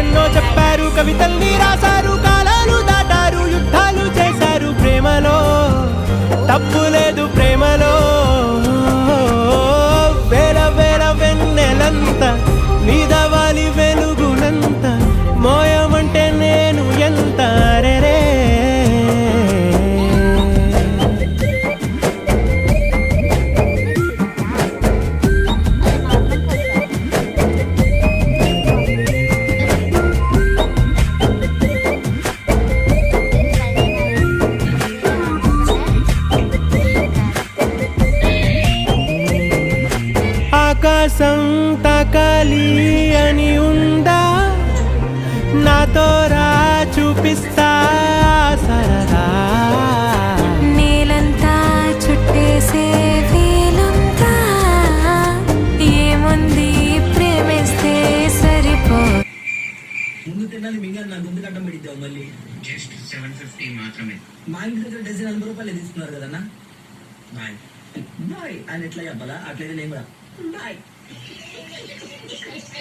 ఎన్నెన్నో చెప్పారు, కవితల్ని రాశారు, కాలాలు దాటారు, యుద్ధాలు చేశారు. ప్రేమలో తప్పు లేదు, ప్రేమలో వేల వేల వెన్నెలంత నీదవాలి వెలుగునంత మోయమంటే నేను ఎంత రే. ఆకాశం తాకాలి అని ఉందా, నాతో రా చూపిస్తా సరదా. నేలంతా చుట్టేసే వీలుందా, ఏముంది ప్రేమిస్తే సరిపో. ముందు తినాలి మింగా నా ముందు కట్టం పెడిద్దాం మళ్ళీ. జస్ట్ 750 మాత్రమే. మా ఇంటి దగ్గర డజన్ 40 రూపాయలు తీసుకున్నారు కదన్నా. బాయ్ బాయ్ అని ఎట్లా చెప్పాలా, అట్లయితే నేను కూడా బాయ్.